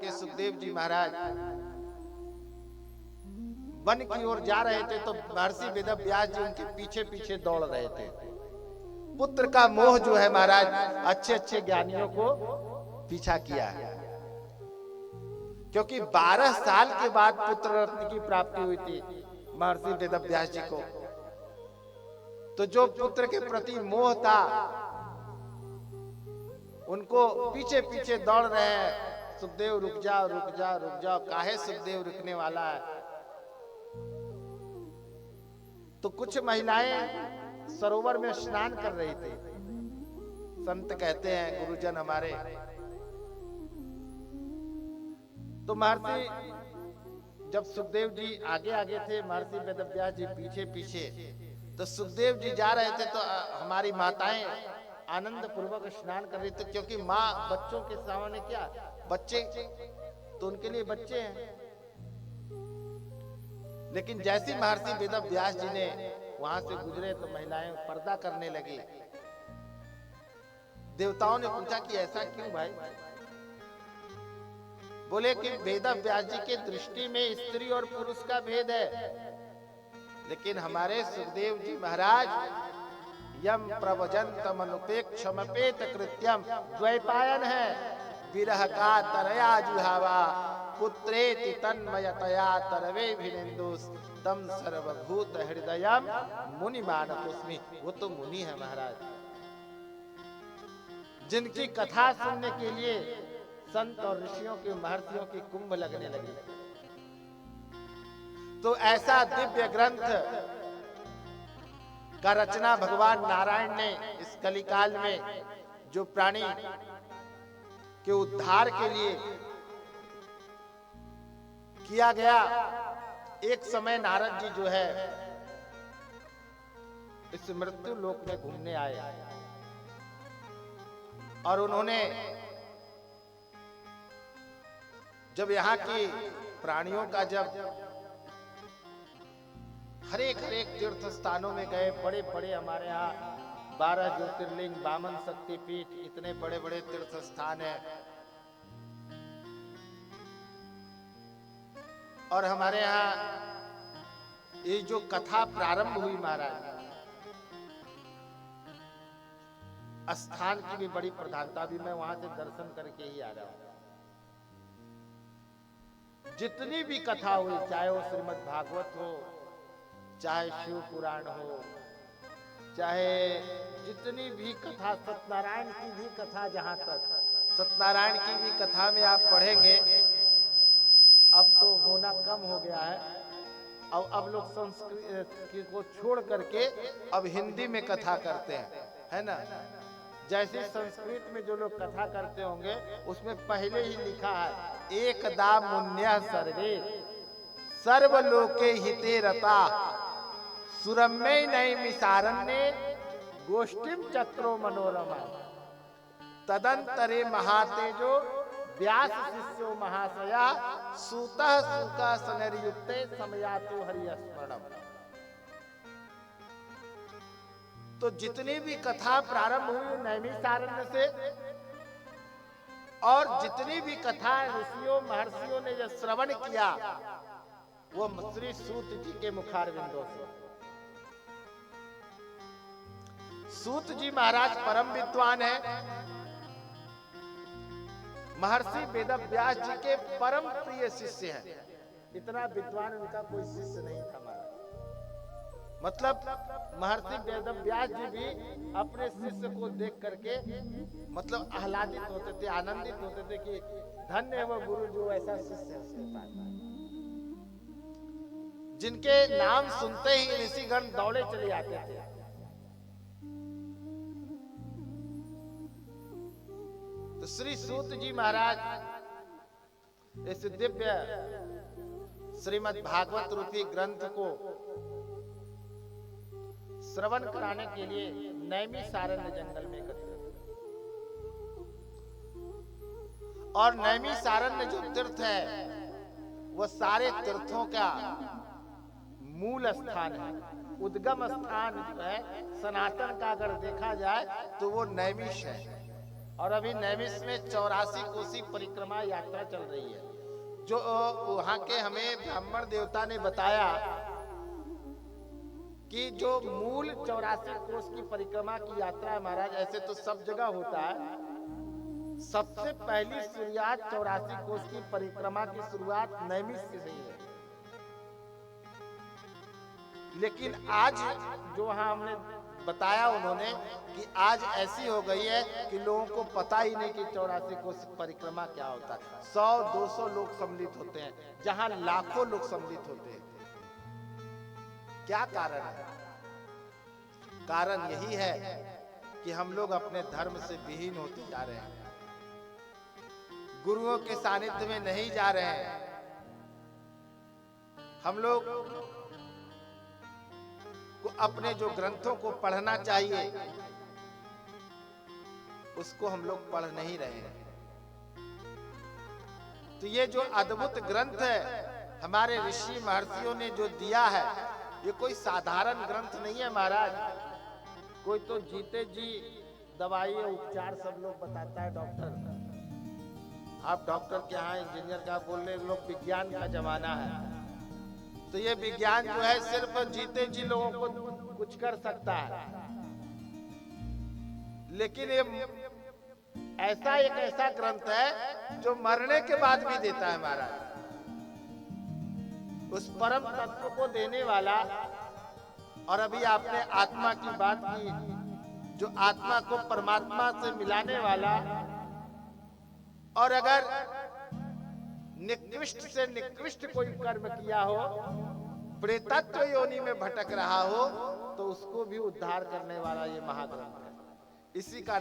के सुखदेव जी महाराज वन की ओर जा रहे थे तो महर्षि वेद व्यास जी उनके पीछे पीछे दौड़ रहे थे। पुत्र का मोह जो है महाराज अच्छे अच्छे ज्ञानियों को पीछा किया है, क्योंकि 12 साल के बाद पुत्र रत्न की प्राप्ति हुई थी महर्षि वेद व्यास जी को। तो जो पुत्र के प्रति मोह था उनको पीछे पीछे दौड़ रहे हैं, सुखदेव रुक जाओ रुक जाओ रुक जाओ, काहे सुखदेव रुकने वाला है। तो कुछ महिलाएं सरोवर में स्नान कर रही थी। संत कहते हैं गुरुजन हमारे, तो महर्षि जब सुखदेव जी आगे आगे थे, महर्षि वेदव्यास जी पीछे पीछे, तो सुखदेव जी जा रहे थे तो हमारी माताएं आनंद पूर्वक स्नान कर रही थी, क्योंकि माँ बच्चों के सामने क्या, बच्चे तो उनके लिए बच्चे हैं। लेकिन जैसी महर्षि वेद व्यास जी ने वहां से गुजरे तो महिलाएं पर्दा करने लगी। देवताओं ने पूछा कि ऐसा क्यों भाई? बोले कि वेद व्यास जी के दृष्टि में स्त्री और पुरुष का भेद है, लेकिन हमारे सुखदेव जी महाराज यम प्रवजंतम अनुपेक्षमपेत कृत्यम द्वैपायन है, विरह का तरया जुहावा पुत्रेति तन्मयतया तरवे भिनेन्दुस तम सर्वभूत हृदयम मुनि मानतोस्मि। वो तो मुनि है महाराज, जिनकी कथा सुनने के लिए संत और ऋषियों के महर्षियों की कुंभ लगने लगी। तो ऐसा दिव्य ग्रंथ का रचना भगवान नारायण ने इस कलिकाल में जो प्राणी के उद्धार के लिए किया गया। एक समय नारद जी जो है इस मृत्यु लोक में घूमने आए और उन्होंने जब यहाँ की प्राणियों का जब हरेक तीर्थ स्थानों में गए, बड़े बड़े हमारे यहाँ 12 ज्योतिर्लिंग, बामन शक्तिपीठ, इतने बड़े बड़े तीर्थ स्थान है। और हमारे यहाँ ये जो कथा प्रारंभ हुई महाराज, स्थान की भी बड़ी प्रधानता, भी मैं वहां से दर्शन करके ही आ रहा हूं। जितनी भी कथा हुई, चाहे वो श्रीमद् भागवत हो, चाहे शिव पुराण हो, चाहे जितनी भी कथा, सत्यनारायण की भी कथा, जहां तक सत्यनारायण की भी कथा में आप पढ़ेंगे, अब तो होना कम हो गया है। अब लोग संस्कृत को छोड़ करके अब हिंदी में कथा करते हैं, है ना। जैसे संस्कृत में जो लोग कथा करते होंगे उसमें पहले ही लिखा है एकदा मुन्य सर्वे सर्वलोके हिते रता सुरम्य नैमिसारण्ये गोष्ठिम चक्रो मनोरमा तदंतरे महातेजो व्यास शिष्यो महाशया सूतः सुका सनरयुक्ते समयातो हरिस्मरणम। तो जितनी भी कथा प्रारंभ हुई नैमिसारण्य से, और जितनी भी कथा ऋषियों महर्षियों ने जो श्रवण किया वो श्री सूत जी के मुखारविंदों से। सूत जी महाराज परम विद्वान है, महर्षि वेद व्यास जी के परम प्रिय शिष्य हैं। इतना विद्वान उनका कोई शिष्य नहीं था महाराज। मतलब महर्षि वेद व्यास जी भी अपने शिष्य को देख करके मतलब आह्लादित होते थे, आनंदित होते थे कि धन्य है वो गुरु जो ऐसा शिष्य उसके पास, जिनके नाम सुनते ही ऋषिगण दौड़े चले आते थे। तो श्री सूत जी महाराज इस दिव्य श्रीमद् भागवत रूपी ग्रंथ को श्रवण कराने के लिए नैमिसारण्य जंगल में एकत्रित हुए। और नैमिसारण्य जो तीर्थ है वो सारे तीर्थों का मूल स्थान है, उद्गम स्थान जो है सनातन का अगर देखा जाए तो वो नैमिष है। और अभी नैमिष में 84 कोसी परिक्रमा यात्रा चल रही है, जो वहां के हमें ब्राह्मण देवता ने बताया कि जो मूल 84 कोस की परिक्रमा की यात्रा है महाराज, ऐसे तो सब जगह होता है, सबसे पहली शुरुआत 84 कोस की परिक्रमा की शुरुआत नैमिष से हुई है। लेकिन आज जो वहां हमने बताया उन्होंने कि आज ऐसी हो गई है कि लोगों को पता ही नहीं कि 84 कोस परिक्रमा क्या होता है। 100-200 लोग सम्मिलित होते हैं, जहां लाखों लोग सम्मिलित होते हैं। क्या कारण है? कारण यही है कि हम लोग अपने धर्म से विहीन होते जा रहे हैं, गुरुओं के सानिध्य में नहीं जा रहे हैं। हम लोग को अपने जो ग्रंथों को पढ़ना चाहिए उसको हम लोग पढ़ नहीं रहे हैं। तो ये जो अद्भुत ग्रंथ है हमारे ऋषि महर्षियों ने जो दिया है, ये कोई साधारण ग्रंथ नहीं है महाराज। कोई तो जीते जी दवाई और उपचार सब लोग बताता है, डॉक्टर, आप डॉक्टर के यहाँ इंजीनियर का बोल रहे लोग, विज्ञान का जमाना है। तो ये विज्ञान जो है सिर्फ जीते जी लोगों को कुछ कर सकता है, लेकिन ये एक ऐसा ग्रंथ है जो मरने के बाद भी देता है महाराज। उस परम तत्व को देने वाला, और अभी आपने आत्मा की बात की, जो आत्मा को परमात्मा से मिलाने वाला, और अगर निकृष्ट से निकृष्ट कोई कर्म किया हो, प्रेतत्व योनि में भटक रहा हो, तो उसको भी उद्धार करने वाला ये महाग्रंथ है। इसी का